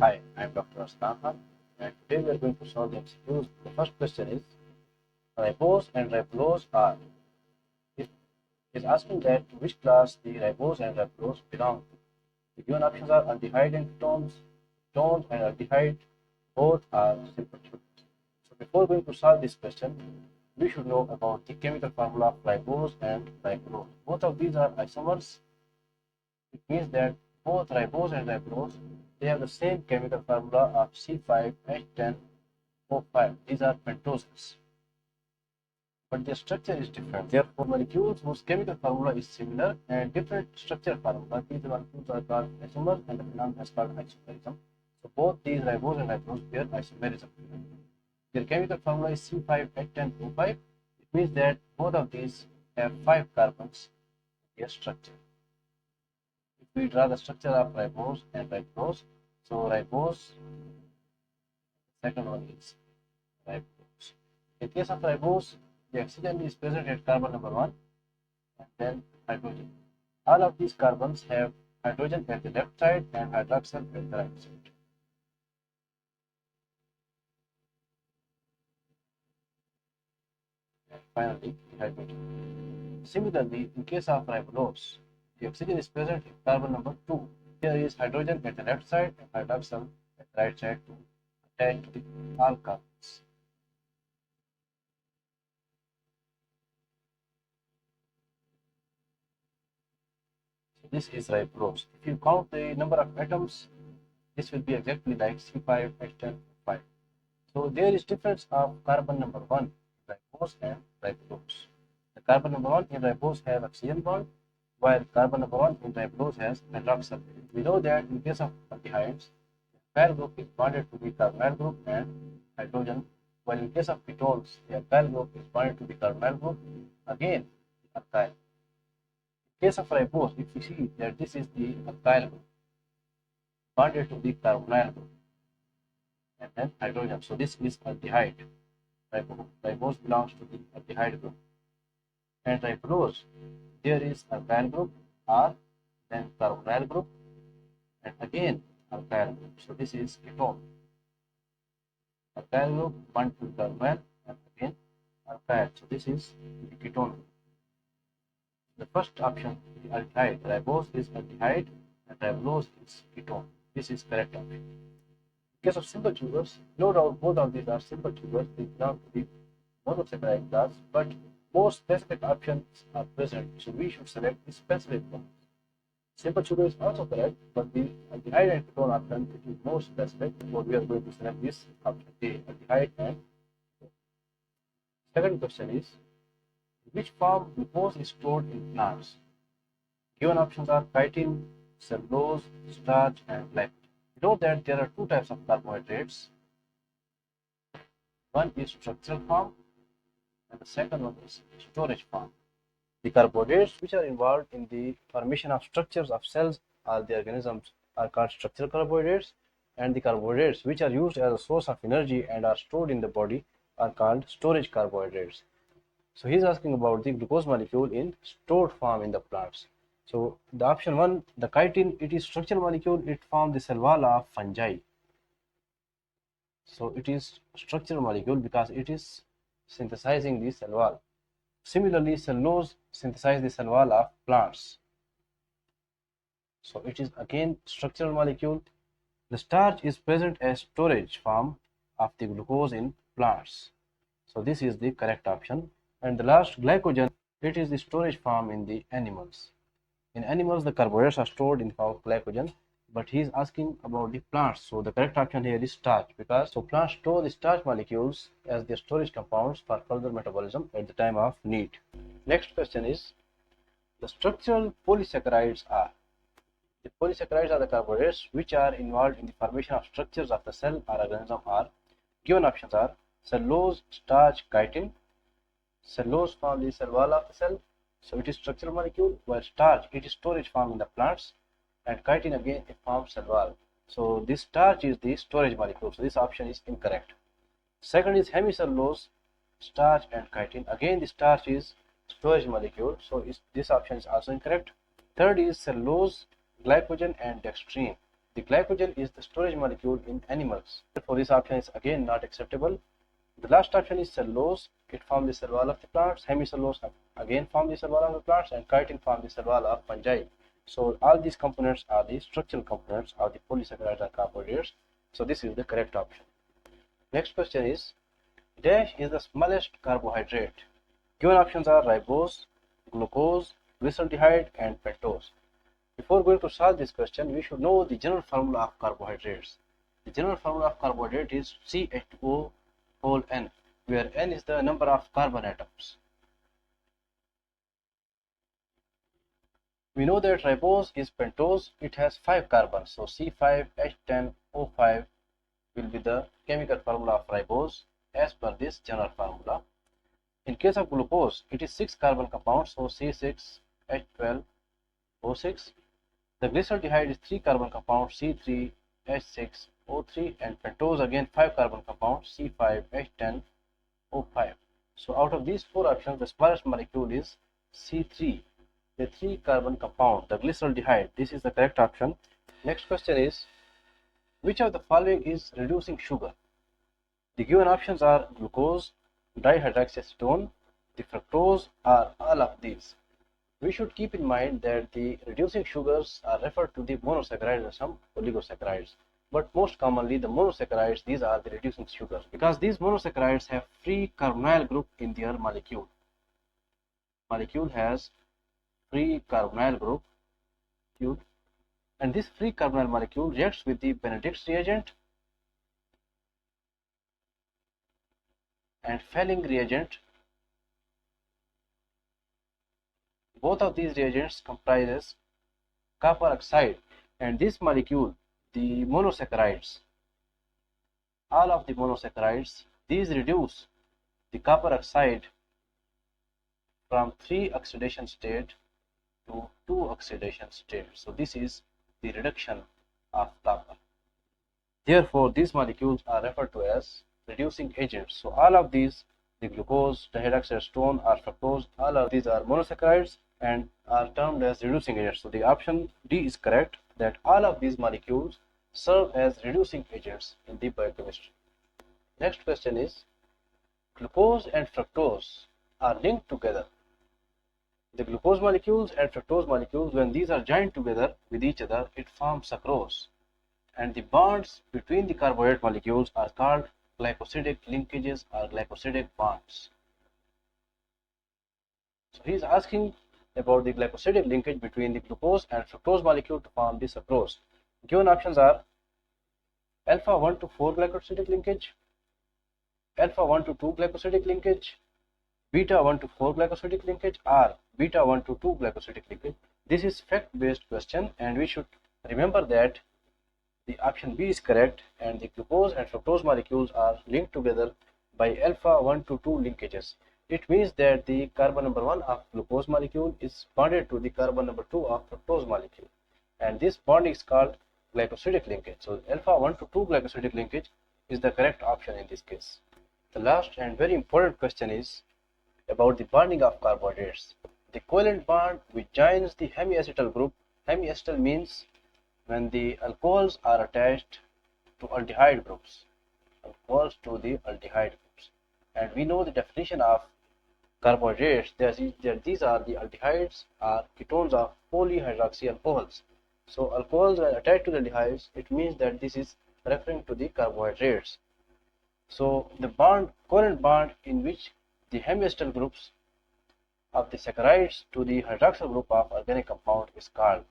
Hi, I am Dr. Arsalan, and today we are going to solve the MCQs. The first question is ribose and ribulose are. It is asking that to which class the ribose and ribulose belong to. The given options are aldehyde and ketones. Ketones and aldehyde both are simple sugars. So before going to solve this question, we should know about the chemical formula of ribose and ribulose. Both of these are isomers. It means that both ribose and ribulose, they have the same chemical formula of C5H10O5. These are pentoses, but their structure is different. Therefore, molecules whose chemical formula is similar and different structure formula, these molecules are called isomers, and the phenomenon is called isomerism. So both these ribose and ribulose bear isomerism. Their chemical formula is C5H10O5. It means that both of these have 5 carbons in their structure. We draw the structure of ribose and ribulose. So ribose, second one is ribulose. In case of ribose, the oxygen is present at carbon number 1 and then hydrogen. All of these carbons have hydrogen at the left side and hydroxyl at the right side. And finally, hydrogen. Similarly, in case of ribulose, the oxygen is present in carbon number 2. There is hydrogen at the left side and hydroxyl at the right side to attach to the all carbons. So this is ribulose. If you count the number of atoms, this will be exactly like C5H10O5. So there is difference of carbon number 1 in ribose and ribulose. The carbon number 1 in ribose has oxygen bond, while carbon number 1 in ribulose has hydroxyl. We know that in case of aldehydes, the alkyl group is bonded to the carbonyl group and hydrogen, while in case of ketones, the alkyl group is bonded to the carbonyl group, again alkyl. In case of ribose, if we see that this is the alkyl group bonded to the carbonyl group and then hydrogen. So this is aldehyde. Ribose belongs to the aldehyde group. And ribulose, there is alkyl group R, then carbonyl group, and again alkyl group. So this is ketone. Alkyl group bond to carbonyl and again alkyl. So this is the ketone. The first option, the aldehyde, ribose is aldehyde and ribulose is ketone. This is correct option. In case of simple sugars, no doubt both of these are simple sugars. They belong to the monosaccharide class, but more specific options are present, so we should select the specific ones. Simple sugar is also correct, but the aldehyde and ketone option is more specific, so we are going to select this option, the aldehyde and ketone. Second question is, in which form glucose is stored in plants? Given options are chitin, cellulose, starch, and glycogen. We know that there are two types of carbohydrates. One is structural form, and the second one is storage form. The carbohydrates which are involved in the formation of structures of cells or the organisms are called structural carbohydrates, and the carbohydrates which are used as a source of energy and are stored in the body are called storage carbohydrates. So he is asking about the glucose molecule in stored form in the plants. So the option 1, the chitin, it is structural molecule, it forms the cell wall of fungi. So it is structural molecule because it is synthesizing the cell wall. Similarly, cellulose synthesizes the cell wall of plants. So it is again structural molecule. The starch is present as storage form of the glucose in plants. So this is the correct option. And the last, glycogen, it is the storage form in the animals. In animals, the carbohydrates are stored in form of glycogen, but he is asking about the plants. So the correct option here is starch, because so plants store the starch molecules as their storage compounds for further metabolism at the time of need. Next question is, the structural polysaccharides are. The polysaccharides are the carbohydrates which are involved in the formation of structures of the cell or organism are. Given options are cellulose, starch, chitin. Cellulose forms the cell wall of the cell, so it is structural molecule, while starch, it is storage form in the plants, and chitin again, it forms cell wall. So this starch is the storage molecule, so this option is incorrect. Second is hemicellulose, starch and chitin. Again, the starch is storage molecule, so this option is also incorrect. Third is cellulose, glycogen and dextrine. The glycogen is the storage molecule in animals. Therefore, this option is again not acceptable. The last option is cellulose. It forms the cell wall of the plants. Hemicellulose again forms the cell wall of the plants, and chitin forms the cell wall of fungi. So all these components are the structural components of the polysaccharides or carbohydrates. So this is the correct option. Next question is, dash is the smallest carbohydrate. Given options are ribose, glucose, glyceraldehyde, and pentose. Before going to solve this question, we should know the general formula of carbohydrates. The general formula of carbohydrate is CH2O whole N, where N is the number of carbon atoms. We know that ribose is pentose. It has 5 carbons, so C5H10O5 will be the chemical formula of ribose as per this general formula. In case of glucose, it is 6 carbon compound, so C6H12O6. The glyceraldehyde is 3 carbon compound, C3H6O3, and pentose again 5 carbon compound, C5H10O5. So out of these 4 options, the smallest molecule is C3, the 3 carbon compound, the glyceraldehyde. This is the correct option. Next question is, which of the following is reducing sugar? The given options are glucose, dihydroxyacetone, the fructose, or all of these. We should keep in mind that the reducing sugars are referred to the monosaccharides and some oligosaccharides. But most commonly the monosaccharides, these are the reducing sugars, because these monosaccharides have free carbonyl group in their molecule. Molecule has free carbonyl group, and this free carbonyl molecule reacts with the Benedict's reagent and Fehling reagent. Both of these reagents comprises copper oxide, and this molecule, the monosaccharides, all of the monosaccharides, these reduce the copper oxide from 3 oxidation state to 2 oxidation state. So this is the reduction of copper. Therefore, these molecules are referred to as reducing agents. So all of these, the glucose, dihydroxyacetone, or fructose, all of these are monosaccharides and are termed as reducing agents. So the option D is correct, that all of these molecules serve as reducing agents in the biochemistry. Next question is, glucose and fructose are linked together. The glucose molecules and fructose molecules, when these are joined together with each other, it forms sucrose, and the bonds between the carbohydrate molecules are called glycosidic linkages or glycosidic bonds. So he is asking about the glycosidic linkage between the glucose and fructose molecule to form the sucrose. Given options are alpha 1 to 4 glycosidic linkage, alpha 1 to 2 glycosidic linkage, beta 1 to 4 glycosidic linkage, or beta 1 to 2 glycosidic linkage. This is fact-based question, and we should remember that the option B is correct, and the glucose and fructose molecules are linked together by alpha 1 to 2 linkages. It means that the carbon number 1 of glucose molecule is bonded to the carbon number 2 of fructose molecule, and this bond is called glycosidic linkage. So alpha 1 to 2 glycosidic linkage is the correct option in this case. The last and very important question is about the bonding of carbohydrates. The covalent bond which joins the hemiacetal group. Hemiacetal means when the alcohols are attached to aldehyde groups. Alcohols to the aldehyde groups. And we know the definition of carbohydrates, that these are the aldehydes or ketones of polyhydroxy alcohols. So alcohols when attached to the aldehydes, it means that this is referring to the carbohydrates. So the bond, covalent bond in which the hemiacetal groups of the saccharides to the hydroxyl group of organic compound is called.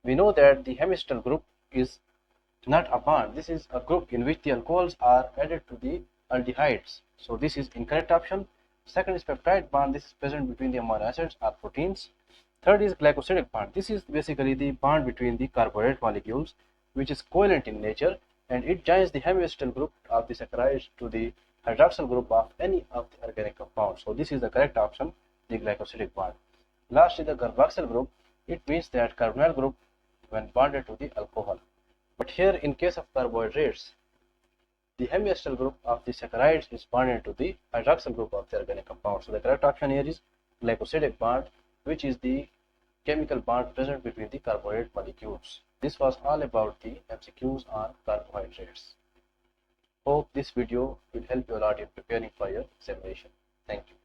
We know that the hemiacetal group is not a bond. This is a group in which the alcohols are added to the aldehydes. So this is incorrect option. Second is peptide bond. This is present between the amino acids or proteins. Third is glycosidic bond. This is basically the bond between the carbohydrate molecules, which is covalent in nature, and it joins the hemiacetal group of the saccharides to the hydroxyl group of any of the organic compounds. So this is the correct option, the glycosidic bond. Last is the carboxyl group. It means that carbonyl group when bonded to the alcohol. But here in case of carbohydrates, the hemiacetal group of the saccharides is bonded to the hydroxyl group of the organic compound. So the correct option here is glycosidic bond, which is the chemical bond present between the carbohydrate molecules. This was all about the MCQs on carbohydrates. Hope this video will help you a lot in preparing for your examination. Thank you.